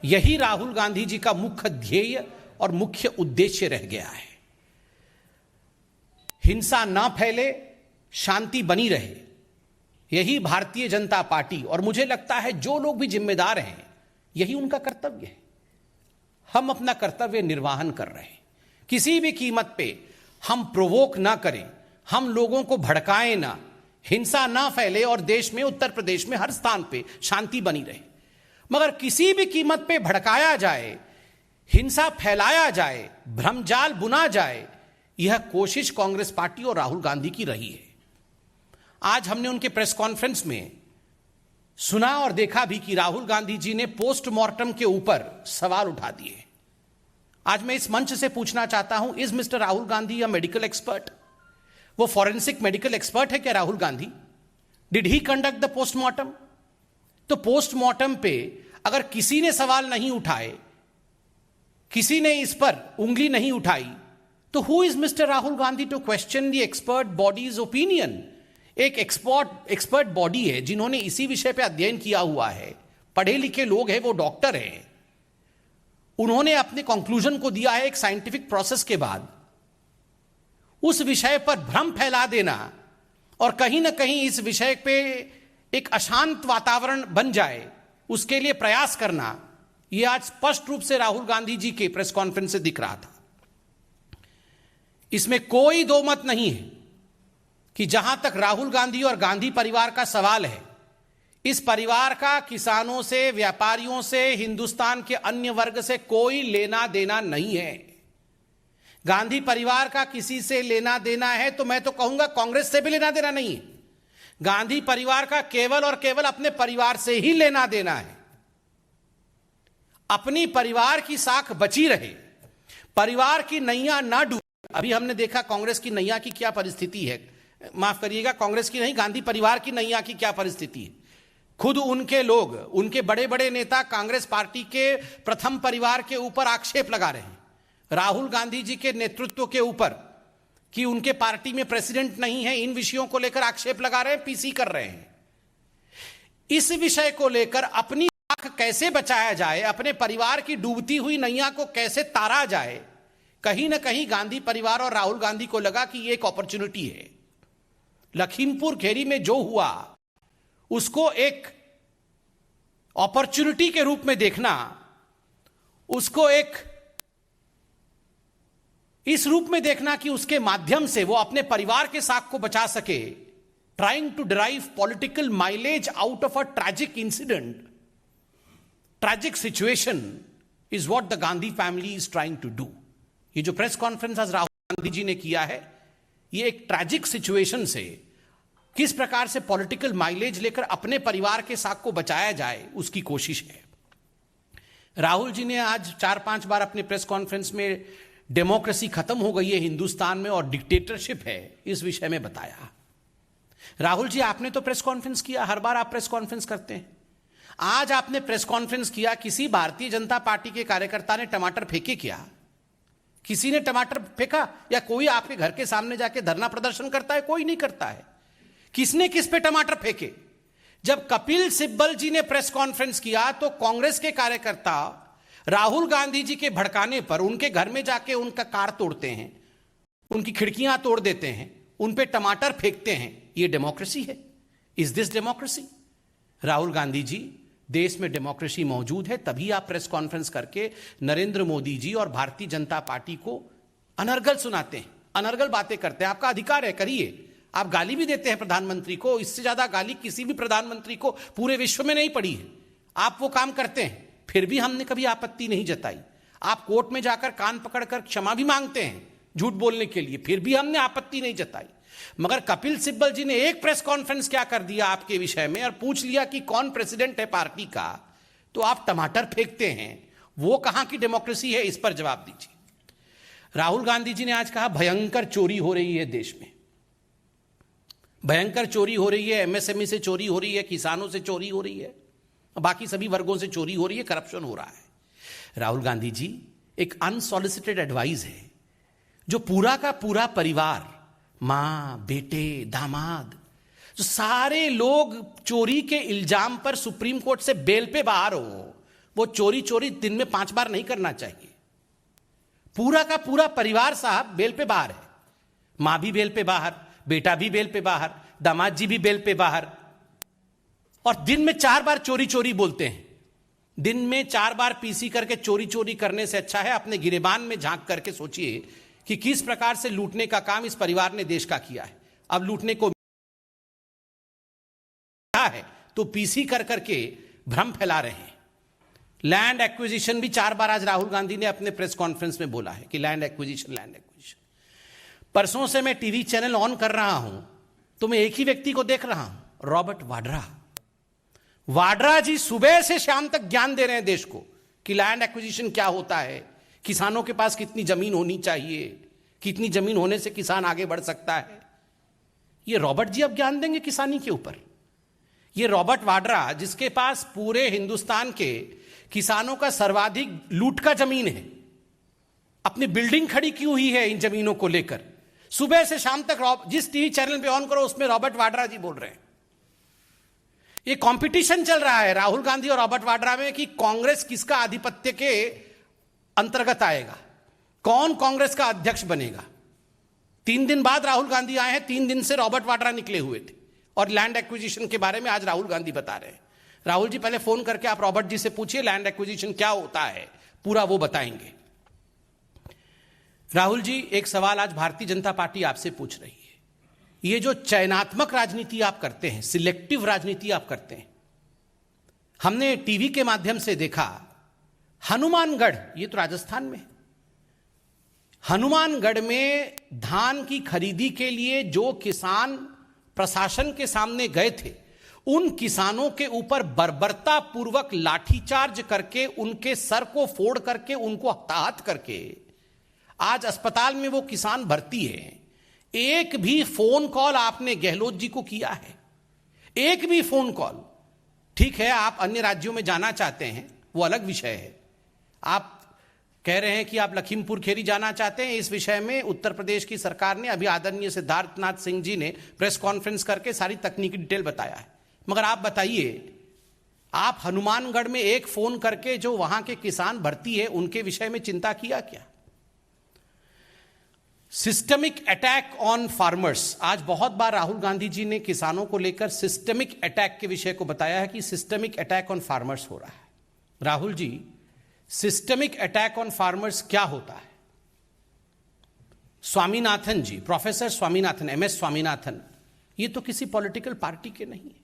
यही राहुल गांधी जी का मुख्य ध्येय और मुख्य उद्देश्य रह गया है। हिंसा ना फैले, शांति बनी रहे, यही भारतीय जनता पार्टी और मुझे लगता है जो लोग भी जिम्मेदार हैं, यही उनका कर्तव्य है। हम अपना कर्तव्य निर्वाहन कर रहे हैं। किसी भी कीमत पे हम प्रोवोक ना करें, हम लोगों को भड़काएं ना, हिंसा ना फैले और देश में, उत्तर प्रदेश में हर स्थान पे शांति बनी रहे। मगर किसी भी कीमत पे भड़काया जाए, हिंसा फैलाया जाए, भ्रमजाल बुना जाए, यह कोशिश कांग्रेस पार्टी और राहुल गांधी की रही है। आज हमने उनके प्रेस कॉन्फ्रेंस में सुना और देखा भी कि राहुल गांधी जी ने पोस्टमार्टम के ऊपर सवाल उठा दिए। आज मैं इस मंच से पूछना चाहता हूं, is mister Rahul Gandhi a medical expert? वो फॉरेंसिक मेडिकल एक्सपर्ट है क्या Rahul Gandhi? Did he conduct the postmortem? तो पोस्टमार्टम पे अगर किसी ने सवाल नहीं उठाए, किसी ने इस पर उंगली नहीं उठाई, तो who is mister Rahul Gandhi to question the expert bodies opinion? एक एक्सपर्ट बॉडी है जिन्होंने इसी विषय पे अध्ययन किया हुआ है, पढ़े लिखे लोग हैं, वो डॉक्टर हैं। उन्होंने अपने कंक्लूजन को दिया है एक साइंटिफिक प्रोसेस के बाद। उस विषय पर भ्रम फैला देना और कहीं ना कहीं इस विषय पे एक अशांत वातावरण बन जाए, उसके लिए प्रयास करना, यह आज स्पष्ट रूप से राहुल गांधी जी के प्रेस कॉन्फ्रेंस से दिख रहा था। इसमें कोई दो मत नहीं है कि जहां तक राहुल गांधी और गांधी परिवार का सवाल है, इस परिवार का किसानों से, व्यापारियों से, हिंदुस्तान के अन्य वर्ग से कोई लेना देना नहीं है। गांधी परिवार का किसी से लेना देना है तो मैं तो कहूंगा कांग्रेस से भी लेना देना नहीं है। गांधी परिवार का केवल और केवल अपने परिवार से ही लेना देना है। अपनी परिवार की साख बची रहे, परिवार की नैया ना डूबे। अभी हमने देखा कांग्रेस की नैया की क्या परिस्थिति है, माफ करिएगा, कांग्रेस की नहीं, गांधी परिवार की नैया की क्या परिस्थिति है। खुद उनके लोग, उनके बड़े बड़े नेता कांग्रेस पार्टी के प्रथम परिवार के ऊपर आक्षेप लगा रहे हैं, राहुल गांधी जी के नेतृत्व के ऊपर, कि उनके पार्टी में प्रेसिडेंट नहीं है। इन विषयों को लेकर आक्षेप लगा रहे हैं, पीसी कर रहे हैं। इस विषय को लेकर अपनी आंख कैसे बचाया जाए, अपने परिवार की डूबती हुई नैया को कैसे तारा जाए, कहीं ना कहीं गांधी परिवार और राहुल गांधी को लगा कि यह एक अपॉर्चुनिटी है। लखीमपुर खेरी में जो हुआ उसको एक अपॉर्चुनिटी के रूप में देखना, उसको एक इस रूप में देखना कि उसके माध्यम से वो अपने परिवार के साख को बचा सके, trying to derive political mileage out of a tragic incident, tragic situation is what the Gandhi family is trying to do. ये जो प्रेस कॉन्फ्रेंस आज राहुल गांधी जी ने किया है, ये एक ट्रैजिक सिचुएशन से किस प्रकार से पॉलिटिकल माइलेज लेकर अपने परिवार के साख को बचाया जाए, उसकी कोशिश है। राहुल जी ने आज 4-5 बार अपने प्रेस कॉन्फ्रेंस में डेमोक्रेसी खत्म हो गई है हिंदुस्तान में और डिक्टेटरशिप है, इस विषय में बताया। राहुल जी, आपने तो प्रेस कॉन्फ्रेंस किया, हर बार आप प्रेस कॉन्फ्रेंस करते हैं। आज आपने प्रेस कॉन्फ्रेंस किया, किसी भारतीय जनता पार्टी के कार्यकर्ता ने टमाटर फेंके क्या? किसी ने टमाटर फेंका? या कोई आपके घर के सामने जाके धरना प्रदर्शन करता है? कोई नहीं करता है। किसने किस पे टमाटर फेंके? जब कपिल सिब्बल जी ने प्रेस कॉन्फ्रेंस किया तो कांग्रेस के कार्यकर्ता राहुल गांधी जी के भड़काने पर उनके घर में जाके उनका कार तोड़ते हैं, उनकी खिड़कियां तोड़ देते हैं, उन पे टमाटर फेंकते हैं। ये डेमोक्रेसी है? Is this democracy? Rahul Gandhi ji, देश में डेमोक्रेसी मौजूद है, तभी आप प्रेस कॉन्फ्रेंस करके नरेंद्र मोदी जी और भारतीय जनता पार्टी को अनर्गल सुनाते हैं, अनर्गल बातें करते हैं। आपका अधिकार है, करिए। आप गाली भी देते हैं प्रधानमंत्री को, इससे ज्यादा गाली किसी भी प्रधानमंत्री को पूरे विश्व में नहीं पड़ी है। आप वो काम करते हैं, फिर भी हमने कभी आपत्ति नहीं जताई। आप कोर्ट में जाकर कान पकड़कर क्षमा भी मांगते हैं झूठ बोलने के लिए, फिर भी हमने आपत्ति नहीं जताई। मगर कपिल सिब्बल जी ने एक प्रेस कॉन्फ्रेंस क्या कर दिया आपके विषय में और पूछ लिया कि कौन प्रेसिडेंट है पार्टी का, तो आप टमाटर फेंकते हैं। वो कहां की डेमोक्रेसी है? इस पर जवाब दीजिए। राहुल गांधी जी ने आज कहा भयंकर चोरी हो रही है देश में, भयंकर चोरी हो रही है, एमएसएमई से चोरी हो रही है, किसानों से चोरी हो रही है, बाकी सभी वर्गों से चोरी हो रही है, करप्शन हो रहा है। राहुल गांधी जी, एक अनसॉलिसिटेड एडवाइस है जो पूरा का पूरा परिवार, मां, बेटे, दामाद, जो सारे लोग चोरी के इल्जाम पर सुप्रीम कोर्ट से बेल पे बाहर हो, वो चोरी चोरी दिन में 5 बार नहीं करना चाहिए। पूरा का पूरा परिवार साहब बेल पे बाहर है, मां भी बेल पे बाहर, बेटा भी बेल पे बाहर, दामाद जी भी बेल पे बाहर, और दिन में 4 बार चोरी चोरी बोलते हैं। दिन में 4 बार पीसी करके चोरी चोरी करने से अच्छा है अपने गिरेबान में झांक करके सोचिए कि किस प्रकार से लूटने का काम इस परिवार ने देश का किया है। अब लूटने को है तो पीसी कर करके भ्रम फैला रहे हैं। लैंड एक्विजिशन भी 4 बार आज राहुल गांधी ने अपने प्रेस कॉन्फ्रेंस में बोला है कि लैंड एक्विजिशन। परसों से मैं टीवी चैनल ऑन कर रहा हूं तो मैं एक ही व्यक्ति को देख रहा हूं, रॉबर्ट वाड्रा। वाड्रा जी सुबह से शाम तक ज्ञान दे रहे हैं देश को कि लैंड एक्विजिशन क्या होता है, किसानों के पास कितनी जमीन होनी चाहिए, कितनी जमीन होने से किसान आगे बढ़ सकता है। ये रॉबर्ट जी अब ज्ञान देंगे किसानी के ऊपर। ये रॉबर्ट वाड्रा जिसके पास पूरे हिंदुस्तान के किसानों का सर्वाधिक लूट का जमीन है, अपनी बिल्डिंग खड़ी की हुई है इन जमीनों को लेकर, सुबह से शाम तक जिस टीवी चैनल पे ऑन करो उसमें रॉबर्ट वाड्रा जी बोल रहे हैं। ये कंपटीशन चल रहा है राहुल गांधी और रॉबर्ट वाड्रा में कि कांग्रेस किसका आधिपत्य के अंतर्गत आएगा, कौन कांग्रेस का अध्यक्ष बनेगा। 3 दिन बाद राहुल गांधी आए हैं, 3 दिन से रॉबर्ट वाड्रा निकले हुए थे और लैंड एक्विजिशन के बारे में आज राहुल गांधी बता रहे हैं। राहुल जी पहले फोन करके आप रॉबर्ट जी से पूछिए लैंड एक्विजिशन क्या होता है, पूरा वो बताएंगे। राहुल जी, एक सवाल आज भारतीय जनता पार्टी आपसे पूछ रही है। ये जो चयनात्मक राजनीति आप करते हैं, सिलेक्टिव राजनीति आप करते हैं, हमने टीवी के माध्यम से देखा हनुमानगढ़, ये तो राजस्थान में, हनुमानगढ़ में धान की खरीदी के लिए जो किसान प्रशासन के सामने गए थे, उन किसानों के ऊपर बर्बरता पूर्वक लाठीचार्ज करके, उनके सर को फोड़ करके, उनको हताहत करके आज अस्पताल में वो किसान भर्ती है। एक भी फोन कॉल आपने गहलोत जी को किया है? एक भी फोन कॉल? ठीक है, आप अन्य राज्यों में जाना चाहते हैं, वो अलग विषय है। आप कह रहे हैं कि आप लखीमपुर खेरी जाना चाहते हैं, इस विषय में उत्तर प्रदेश की सरकार ने अभी आदरणीय सिद्धार्थनाथ सिंह जी ने प्रेस कॉन्फ्रेंस करके सारी तकनीकी डिटेल बताया है। मगर आप बताइए, आप हनुमानगढ़ में एक फोन करके जो वहां के किसान भर्ती है उनके विषय में चिंता किया क्या? सिस्टमिक अटैक ऑन फार्मर्स, आज बहुत बार राहुल गांधी जी ने किसानों को लेकर सिस्टमिक अटैक के विषय को बताया है कि सिस्टमिक अटैक ऑन फार्मर्स हो रहा है। Rahul ji, systemic attack on farmers क्या होता है? स्वामीनाथन जी, प्रोफेसर स्वामीनाथन, MS स्वामीनाथन, ये तो किसी पॉलिटिकल पार्टी के नहीं है।